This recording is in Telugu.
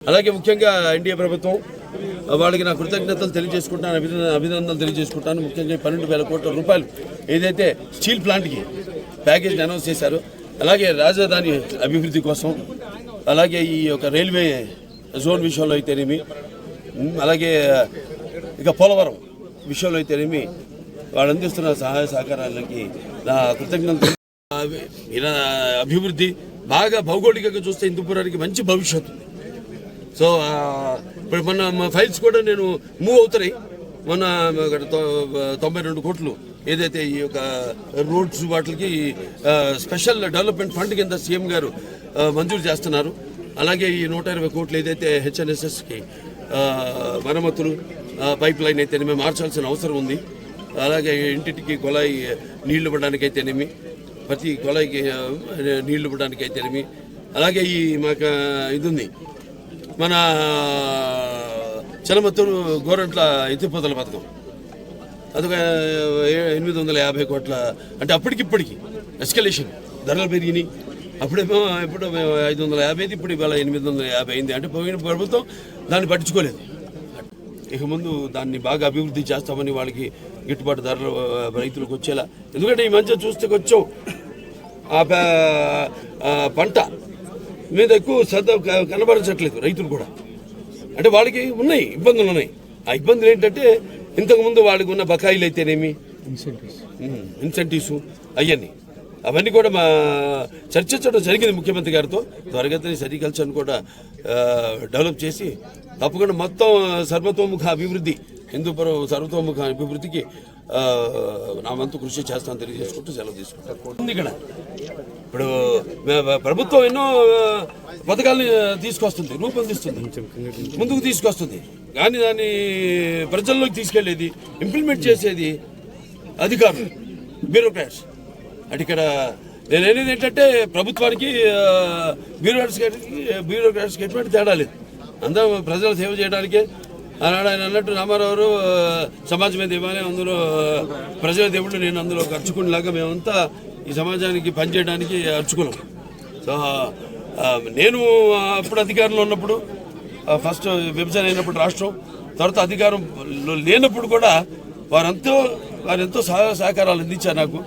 అలాగే ముఖ్యంగా ఎన్డీఏ ప్రభుత్వం వాళ్ళకి నా కృతజ్ఞతలు తెలియజేసుకుంటాను, అభినందనలు తెలియజేసుకుంటాను. ముఖ్యంగా 12,000 కోట్ల రూపాయలు ఏదైతే స్టీల్ ప్లాంట్కి ప్యాకేజ్ అనౌన్స్ చేశారో, అలాగే రాజధాని అభివృద్ధి కోసం, అలాగే ఈ యొక్క రైల్వే జోన్ విషయంలో అయితేనేమి, అలాగే ఇక పోలవరం విషయంలో అయితేనేమి వాళ్ళు అందిస్తున్న సహాయ సహకారాలకి నా కృతజ్ఞతలు. అభివృద్ధి బాగా భౌగోళికంగా చూస్తే హిందూపురానికి మంచి భవిష్యత్తు. సో ఇప్పుడు మొన్న ఫైల్స్ కూడా నేను మూవ్ అవుతున్నాయి. మొన్న 92 కోట్లు ఏదైతే ఈ యొక్క రోడ్స్ వాటికి స్పెషల్ డెవలప్మెంట్ ఫండ్ కింద సీఎం గారు మంజూరు చేస్తున్నారు. అలాగే ఈ 120 కోట్లు ఏదైతే హెచ్ఎన్ఎస్ఎస్కి మరమ్మతులు పైప్ లైన్ అయితేనేమి మార్చాల్సిన అవసరం ఉంది. అలాగే ఇంటింటికి కొలాయి నీళ్లు ఇవ్వడానికి అయితేనేమి, ప్రతి కొలాయికి నీళ్లు ఇవ్వడానికి అయితేనేమి, అలాగే ఈ మాకు ఇది ఉంది మన చలమత్తూరు గోరంట్ల ఎత్తిపోతల పథకం, అదొక 850 కోట్ల. అంటే అప్పటికిప్పటికి ఎస్కలేషన్ ధరలు పెరిగినాయి. అప్పుడేమో ఇప్పుడు 550, ఇప్పుడు ఇవాళ 850 అయింది. అంటే పోయిన ప్రభుత్వం దాన్ని పట్టించుకోలేదు. ఇక ముందు దాన్ని బాగా అభివృద్ధి చేస్తామని వాళ్ళకి గిట్టుబాటు ధరలు రైతులకు వచ్చేలా. ఎందుకంటే ఈ మధ్య చూస్తే కొంచెం పంట మీద ఎక్కువ శ్రద్ధ కనబరచట్లేదు రైతులు కూడా. అంటే వాళ్ళకి ఉన్నాయి ఇబ్బందులు ఉన్నాయి. ఆ ఇబ్బందులు ఏంటంటే ఇంతకుముందు వాళ్ళకి ఉన్న బకాయిలు అయితేనేమి, ఇన్సెంటివ్స్ అవన్నీ కూడా మా చర్చించడం జరిగింది ముఖ్యమంత్రి గారితో. త్వరగతిని సెరికల్చర్ను కూడా డెవలప్ చేసి తప్పకుండా మొత్తం సర్వతోముఖ అభివృద్ధి, హిందూపురం సర్వతోముఖ అభివృద్ధికి నా వంతు కృషి చేస్తాను తెలియజేసుకుంటూ సెలవు తీసుకుంటాను. ఇక్కడ ఇప్పుడు ప్రభుత్వం ఎన్నో పథకాలని తీసుకొస్తుంది, రూపొందిస్తుంది, ముందుకు తీసుకొస్తుంది. కానీ దాన్ని ప్రజల్లోకి తీసుకెళ్లేది, ఇంప్లిమెంట్ చేసేది అధికారులు, బ్యూరోక్రాట్స్. అంటే ఇక్కడ నేను అనేది ఏంటంటే ప్రభుత్వానికి బ్యూరోక్రాట్స్కి ఎటువంటి తేడా లేదు. అందరూ ప్రజలు సేవ చేయడానికే. ఆనాడు ఆయన అన్నట్టు రామారావు సమాజమే దేవాలయం, అందులో ప్రజల దేవుళ్ళు, నేను అందులో అర్చుకునేలాగా మేమంతా ఈ సమాజానికి పనిచేయడానికి అర్చుకున్నాం. సో నేను అప్పుడు అధికారంలో ఉన్నప్పుడు, ఫస్ట్ విభజన అయినప్పుడు రాష్ట్రం, తర్వాత అధికారం లేనప్పుడు కూడా వారెంతో సహకారాలు అందించారు నాకు.